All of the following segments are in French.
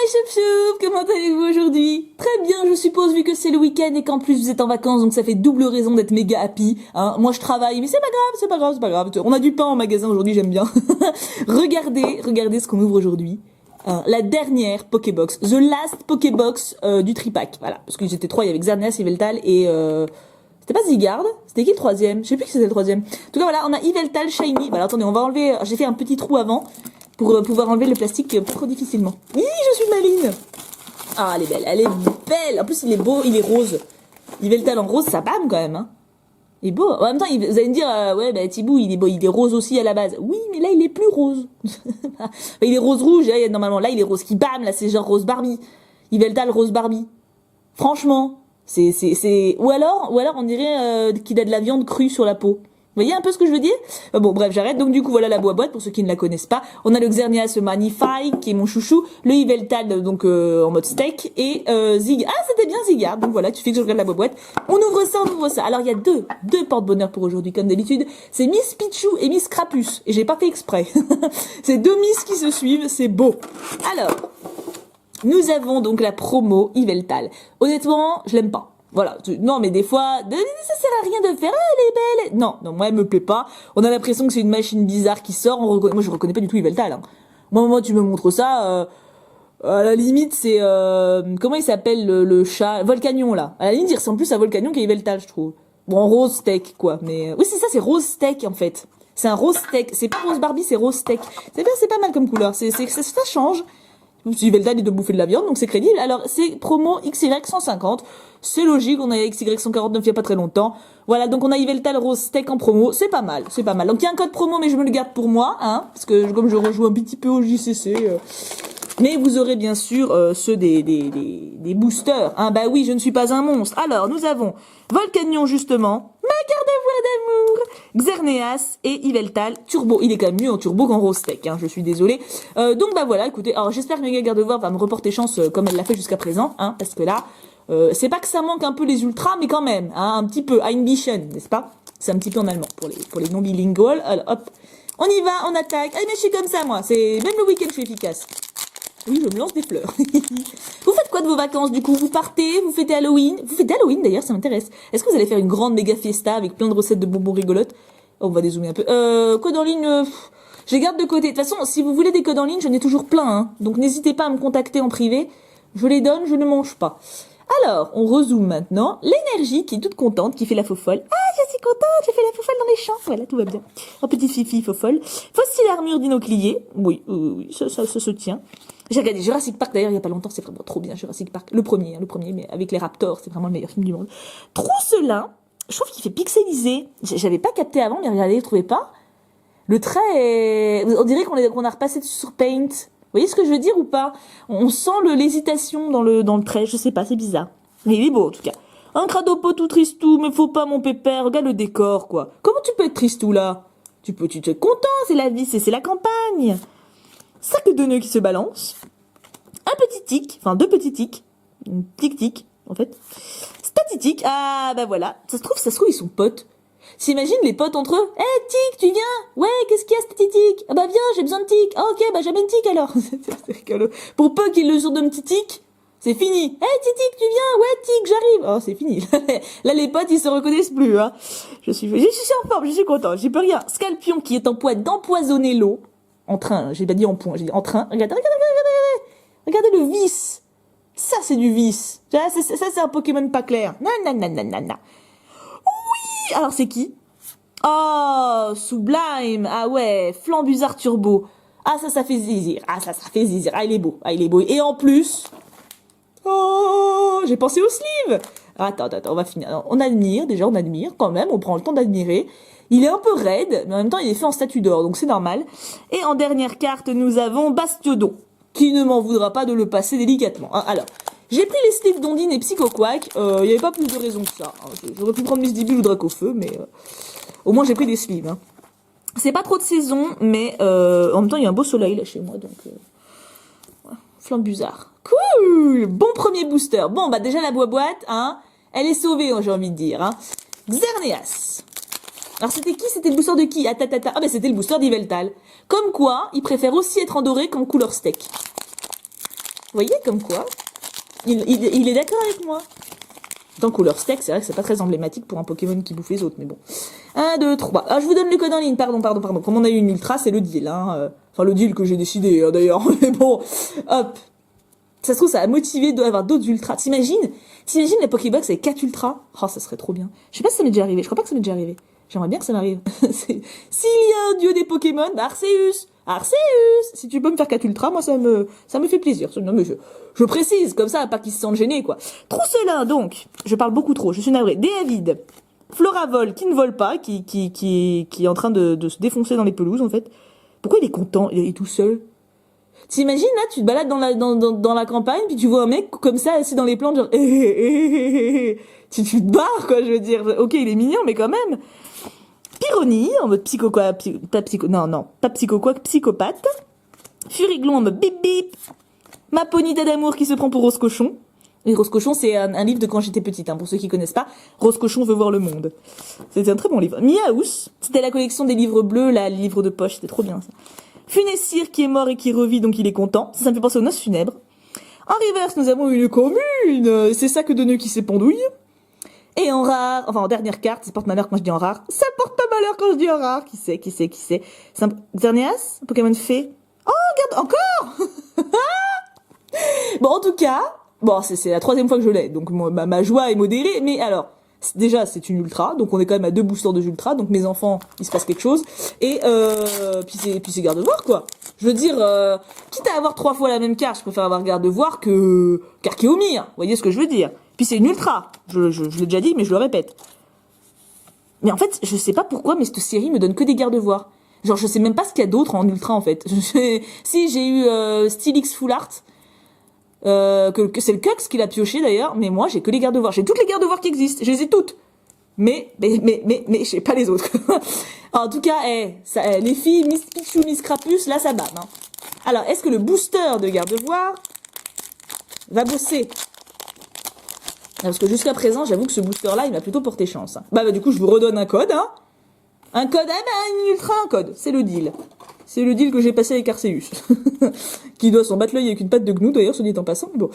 mes choup-choup, comment allez-vous aujourd'hui? Très bien, je suppose, vu que c'est le week-end et qu'en plus vous êtes en vacances, donc ça fait double raison d'être méga happy. Hein. Moi je travaille, mais c'est pas grave, c'est pas grave, c'est pas grave. On a du pain en magasin aujourd'hui, j'aime bien. regardez ce qu'on ouvre aujourd'hui. La dernière Pokébox, the last Pokébox du tripack, voilà, parce qu'ils étaient trois, il y avait Xerneas, Yveltal et c'était pas Zygarde, c'était qui le troisième? Je sais plus qui c'était le troisième. En tout cas voilà, on a Yveltal Shiny. Voilà, attendez, on va enlever, j'ai fait un petit trou avant pour pouvoir enlever le plastique pas trop difficilement. Oui, je suis maline. Ah, elle est belle, elle est belle. En plus, il est beau, il est rose. Yveltal en rose, ça bam quand même. Hein. Il est beau. En même temps, vous allez me dire, ouais, bah Thibaut, il est beau, il est rose aussi à la base. Oui, mais là, il est plus rose. Il est rose rouge, hein, normalement. Là, il est rose qui bam, là, c'est genre rose Barbie. Yveltal rose Barbie. Franchement, ou alors, on dirait qu'il a de la viande crue sur la peau. Vous voyez un peu ce que je veux dire? Bon, bref, j'arrête. Donc, du coup, voilà la boîte pour ceux qui ne la connaissent pas. On a le Xerneas Magnify, qui est mon chouchou. Le Yveltal, donc, en mode steak. Et, Zig. Ah, c'était bien Zygarde. Donc, voilà, tu fais que je regarde la boîte. On ouvre ça. Alors, il y a deux porte-bonheur pour aujourd'hui, comme d'habitude. C'est Miss Pichou et Miss Crapus. Et j'ai pas fait exprès. C'est deux Miss qui se suivent. C'est beau. Alors, nous avons donc la promo Yveltal. Honnêtement, je l'aime pas. Voilà, non mais des fois, ça sert à rien de faire, ah, elle est belle. Non, moi elle me plaît pas. On a l'impression que c'est une machine bizarre qui sort. Moi je reconnais pas du tout Yveltal. Hein. Moi tu me montres ça. À la limite c'est comment il s'appelle le chat Volcanion là. À la limite il ressemble plus à Volcanion qu'à Yveltal je trouve. Bon en rose steak quoi. Mais oui c'est ça, c'est rose steak en fait. C'est un rose steak. C'est pas rose Barbie, c'est rose steak. C'est bien, c'est pas mal comme couleur. Ça change. Yveltal est de bouffer de la viande, donc c'est crédible. Alors, c'est promo XY150. C'est logique, on a XY149 il y a pas très longtemps. Voilà, donc on a Yveltal Rose Steak en promo. C'est pas mal, c'est pas mal. Donc il y a un code promo, mais je me le garde pour moi, hein, parce que comme je rejoue un petit peu au JCC. Mais vous aurez bien sûr ceux des boosters. Hein. Bah oui, je ne suis pas un monstre. Alors, nous avons Volcanion, justement. Ma carte de voix d'amour. Xerneas et Yveltal Turbo. Il est quand même mieux en turbo qu'en rose steak, hein, je suis désolée. Donc bah voilà, écoutez, alors j'espère que Mega Gardevoir va me reporter chance comme elle l'a fait jusqu'à présent, hein, parce que là, c'est pas que ça manque un peu les ultras, mais quand même, hein, un petit peu, Einbischen, n'est-ce pas? C'est un petit peu en allemand pour les non-bilinguals. Alors hop, on y va, on attaque. Ah mais je suis comme ça moi, c'est même le week-end je suis efficace. Oui, je me lance des fleurs. Vous faites quoi de vos vacances du coup? Vous partez, vous fêtez Halloween? Vous fêtez Halloween d'ailleurs, ça m'intéresse. Est-ce que vous allez faire une grande méga fiesta avec plein de recettes de bonbons rigolotes? Oh, on va dézoomer un peu. Code en ligne, je les garde de côté. De toute façon, si vous voulez des codes en ligne, j'en ai toujours plein. Hein. Donc n'hésitez pas à me contacter en privé. Je les donne, je ne mange pas. Alors, on rezoome maintenant. L'énergie qui est toute contente, qui fait la faux folle. Ah, je suis contente, j'ai fait la faux folle dans les champs. Voilà, tout va bien. En petite fifi faux folle. Fossile armure d'inoclier. Oui, ça se tient. J'ai regardé Jurassic Park d'ailleurs il y a pas longtemps, c'est vraiment trop bien Jurassic Park. Le premier, mais avec les raptors, c'est vraiment le meilleur film du monde. Trousselin, je trouve qu'il fait pixelisé. J'avais pas capté avant, mais regardez, vous trouvez pas? Le trait est... On dirait qu'on a repassé sur Paint. Vous voyez ce que je veux dire ou pas? On sent l'hésitation dans le trait, je sais pas, c'est bizarre. Mais il est beau en tout cas. Un cradopo tout tristou, mais faut pas mon pépère, regarde le décor quoi. Comment tu peux être tristou là? Tu te content, c'est la vie, c'est la campagne. Sac de nœuds qui se balance. Un petit tic, enfin deux petits tics. Tic-tic, en fait. Statitique, ah bah voilà. Ça se trouve, ils sont potes. S'imagine les potes entre eux. Eh, Tic, tu viens? Ouais, qu'est-ce qu'il y a, Statitique? Ah bah viens, j'ai besoin de Tic. Ah ok, bah j'amène Tic alors. C'est rigolo. Pour peu qu'il le surnomme Tic, c'est fini. Eh, Tic, tu viens? Ouais, Tic, j'arrive. Oh, c'est fini. Là, les potes, ils se reconnaissent plus, hein. Je suis en forme, je suis content, j'y peux rien. Scalpion qui est en poids d'empoisonner l'eau. En train, j'ai pas dit en point, j'ai dit en train. Regardez le vice. Ça, c'est du vice. Ça, c'est un Pokémon pas clair. Nanana. Oui, alors c'est qui? Oh, Sublime. Ah ouais, Flambuzard Turbo. Ah, ça fait zizir. Ah, ça fait zizir. Ah, il est beau. Et en plus... Oh, j'ai pensé au sleeve. Attends, on va finir. On admire quand même, on prend le temps d'admirer. Il est un peu raide, mais en même temps, il est fait en statue d'or, donc c'est normal. Et en dernière carte, nous avons Bastiodon, qui ne m'en voudra pas de le passer délicatement. Alors, j'ai pris les sleeves d'Ondine et Psycho Quack. Il n'y avait pas plus de raison que ça. J'aurais pu prendre Miss Dibule ou Dracofeu, mais au moins j'ai pris des sleeves. Hein. C'est pas trop de saison, mais en même temps, il y a un beau soleil là chez moi, donc... Flambuzard. Cool! Bon premier booster. Bon, bah déjà la boîte, hein, elle est sauvée, j'ai envie de dire. Hein. Xerneas. Alors c'était qui? C'était le booster de qui? Ah bah c'était le booster d'Yveltal. Comme quoi, il préfère aussi être en doré qu'en couleur steak. voyez, comme quoi, il est d'accord avec moi. Dans couleur steak, c'est vrai que c'est pas très emblématique pour un Pokémon qui bouffe les autres, mais bon. 1, 2, 3. Ah, je vous donne le code en ligne, pardon. Comme on a eu une ultra, c'est le deal, hein. Enfin, le deal que j'ai décidé, d'ailleurs. Mais bon, hop. Ça se trouve, ça a motivé d'avoir d'autres ultras. T'imagines la Pokébox avec 4 ultras? Oh, ça serait trop bien. Je sais pas si ça m'est déjà arrivé. Je crois pas que ça m'est déjà arrivé. J'aimerais bien que ça m'arrive. S'il y a un dieu des Pokémon, bah Arceus. Si tu peux me faire 4 ultras, moi ça me fait plaisir. Non mais je précise, comme ça, pas qu'ils se sentent gênés, quoi. Trousselin, donc. Je parle beaucoup trop, je suis navrée. Déavide. Floravol, qui ne vole pas, qui est en train de se défoncer dans les pelouses, en fait. Pourquoi il est content? Il est tout seul. T'imagines, là, tu te balades dans la campagne, puis tu vois un mec comme ça, assis dans les plantes, genre, tu te barres, quoi, je veux dire. Ok, il est mignon, mais quand même. Pyronie, en mode pas psychopathe. Furiglon en mode bip bip. Ma ponita d'amour qui se prend pour Rose Cochon. Et Rose Cochon, c'est un livre de quand j'étais petite, hein, pour ceux qui connaissent pas. Rose Cochon veut voir le monde. C'était un très bon livre. Miaous, c'était la collection des livres bleus, là, les livres de poche, c'était trop bien, ça. Funessire qui est mort et qui revit, donc il est content. Ça me fait penser aux noces funèbres. En reverse, nous avons une commune. C'est ça que de nœuds qui s'épandouille. Et en rare, enfin en dernière carte, ça porte malheur quand je dis en rare. Ça porte pas malheur quand je dis en rare. Qui c'est C'est un Xerneas, un Pokémon fée. Oh, regarde, encore. Bon, en tout cas, bon, c'est la 3e fois que je l'ai, donc ma joie est modérée. Mais alors, déjà, c'est une ultra, donc on est quand même à 2 boosters de ultra, donc mes enfants, il se passe quelque chose. Et puis c'est Gardevoir, quoi. Je veux dire, quitte à avoir 3 fois la même carte, je préfère avoir Gardevoir qu'Archeomi, hein. Vous voyez ce que je veux dire? Puis c'est une ultra, je l'ai déjà dit, mais je le répète. Mais en fait, je sais pas pourquoi, mais cette série me donne que des Gardevoirs. Genre, je sais même pas ce qu'il y a d'autre en ultra, en fait. Si, j'ai eu Steelix Full Art, que c'est le Cux qui l'a pioché d'ailleurs, mais moi j'ai que les Gardevoirs. J'ai toutes les Gardevoirs qui existent, je les ai toutes. Mais je sais pas les autres. En tout cas, les filles, Miss Pichou, Miss Crapus, là ça bat. Hein. Alors, est-ce que le booster de Gardevoir va bosser? Parce que jusqu'à présent, j'avoue que ce booster-là, il m'a plutôt porté chance. Hein. Bah, du coup, je vous redonne un code. Hein. Un code, une ultra, un code. C'est le deal. C'est le deal que j'ai passé avec Arceus. Qui doit s'en battre l'œil avec une patte de gnou, d'ailleurs, ce dit en passant. Bon.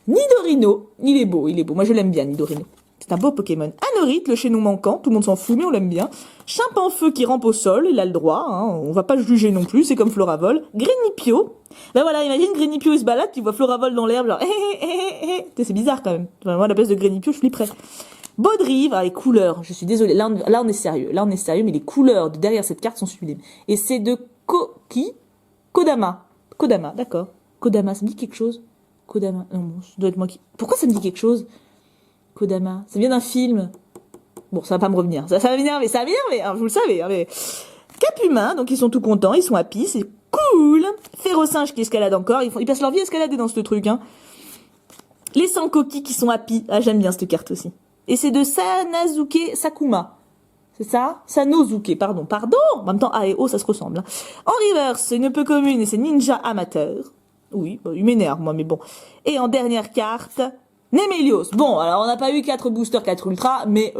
Nidorino, il est beau. Moi, je l'aime bien, Nidorino. C'est un beau Pokémon. Anorith, le chaînon manquant, tout le monde s'en fout, mais on l'aime bien. Chimpanfeu qui rampe au sol, il a le droit, hein, on va pas le juger non plus, c'est comme Floravol. Grenipio, ben voilà, imagine Grenipio il se balade, tu vois Floravol dans l'herbe, genre c'est bizarre quand même. Enfin, moi, à la place de Grenipio, je flipperais. Baudrive, les couleurs, je suis désolée, là on est sérieux, mais les couleurs de derrière cette carte sont sublimes. Et c'est de Kodama, d'accord. Kodama, ça me dit quelque chose? Kodama, non, bon, ça doit être moi qui... Pourquoi ça me dit quelque chose? Kodama, ça vient d'un film. Bon, ça va pas me revenir. Ça va m'énerver, hein, vous le savez. Hein, mais... Cap-humain, donc ils sont tout contents, ils sont happy, c'est cool. Férocinge qui escalade encore, ils passent leur vie à escalader dans ce truc. Hein. Les sans-coquilles qui sont happy, j'aime bien cette carte aussi. Et c'est de Sanazuke Sakuma. C'est ça? Sanosuke, pardon. En même temps, A et O, ça se ressemble. Hein. En reverse, une peu commune, et c'est Ninja Amateur. Oui, il m'énerve, moi, mais bon. Et en dernière carte... Némélios. Bon, alors on n'a pas eu 4 boosters, 4 ultras, mais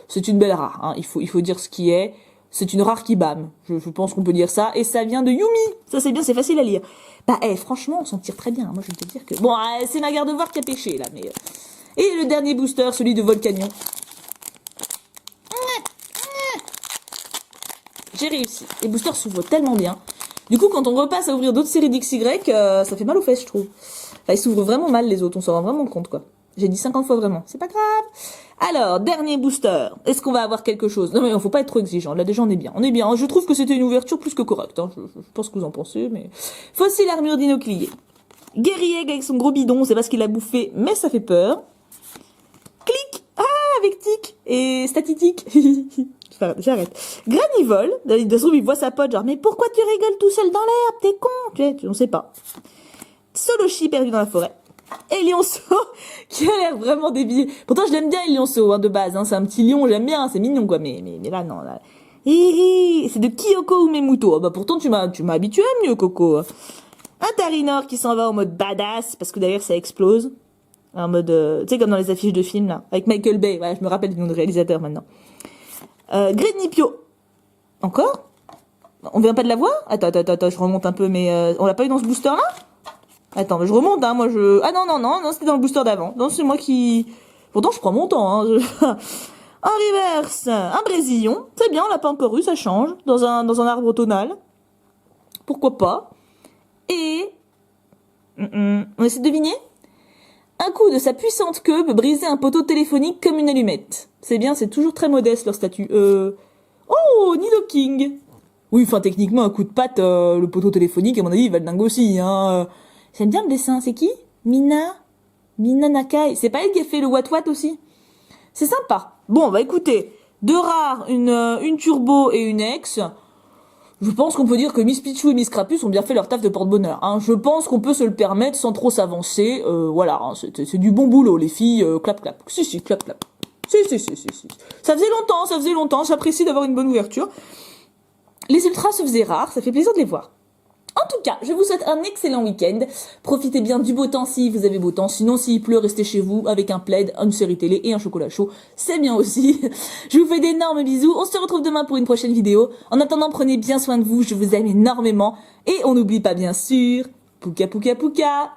c'est une belle rare. Hein. Il faut dire ce qui est. C'est une rare qui bam. Je pense qu'on peut dire ça. Et ça vient de Yumi. Ça c'est bien, c'est facile à lire. Bah, franchement, on s'en tire très bien. Moi, je vais te dire que... Bon, c'est ma Gardevoir qui a pêché, là. Mais Et le dernier booster, celui de Volcanion. J'ai réussi. Les boosters s'ouvrent tellement bien. Du coup, quand on repasse à ouvrir d'autres séries d'XY, ça fait mal aux fesses, je trouve. Enfin, ils s'ouvrent vraiment mal, les autres. On s'en rend vraiment compte, quoi. J'ai dit 50 fois vraiment. C'est pas grave. Alors, dernier booster. Est-ce qu'on va avoir quelque chose? Non, mais faut pas être trop exigeant. Là, déjà, on est bien. On est bien. Je trouve que c'était une ouverture plus que correcte. Hein. Je pense que vous en pensez, mais... Fossile armure d'inoclier. Guerrier avec son gros bidon. On sait pas ce qu'il a bouffé, mais ça fait peur. Clic. Avec tic. Et statitique. J'arrête. Granivol. De toute façon, il voit sa pote, genre, mais pourquoi tu rigoles tout seul dans l'herbe? T'es con. On sait pas. Solochi perdu dans la forêt. Et Lionceau, qui a l'air vraiment débile. Pourtant, je l'aime bien, Lionceau, hein, de base. Hein, c'est un petit lion, j'aime bien, c'est mignon, quoi. Mais là, non. Là. C'est de Kyoko Umemuto. Bah, pourtant, tu m'as habitué à mieux, Coco. Un Tarinor qui s'en va en mode badass, parce que d'ailleurs, ça explose. En mode, tu sais, comme dans les affiches de films, là. Avec Michael Bay. Ouais, je me rappelle du nom de réalisateur, maintenant. Grenipio. Encore? On vient pas de la voir? Attends, je remonte un peu, mais on l'a pas eu dans ce booster-là? Attends, mais je remonte, hein, moi je... Ah non, non, non, non, c'était dans le booster d'avant. Non, c'est moi qui... Pourtant, je prends mon temps, hein. En reverse, un brésillon. C'est bien, on l'a pas encore eu, ça change. Dans un arbre tonal. Pourquoi pas. Et... On essaie de deviner. Un coup de sa puissante queue peut briser un poteau téléphonique comme une allumette. C'est bien, c'est toujours très modeste leur statut. Oh, Nidoking. Oui, enfin techniquement, un coup de patte, le poteau téléphonique, à mon avis, il va le dingue aussi. Hein. J'aime bien le dessin, c'est qui? Mina Nakai. C'est pas elle qui a fait le What What aussi? C'est sympa. Bon, bah écoutez, deux rares, une turbo et une ex. Je pense qu'on peut dire que Miss Pichou et Miss Crapus ont bien fait leur taf de porte-bonheur. Hein. Je pense qu'on peut se le permettre sans trop s'avancer. Voilà, hein, c'est du bon boulot, les filles. Clap, clap. Si, clap, clap. Si. Ça faisait longtemps. J'apprécie d'avoir une bonne ouverture. Les ultras se faisaient rares, ça fait plaisir de les voir. En tout cas, je vous souhaite un excellent week-end. Profitez bien du beau temps si vous avez beau temps. Sinon, s'il pleut, restez chez vous avec un plaid, une série télé et un chocolat chaud. C'est bien aussi. Je vous fais d'énormes bisous. On se retrouve demain pour une prochaine vidéo. En attendant, prenez bien soin de vous. Je vous aime énormément. Et on n'oublie pas, bien sûr, Pouka Pouka Pouka.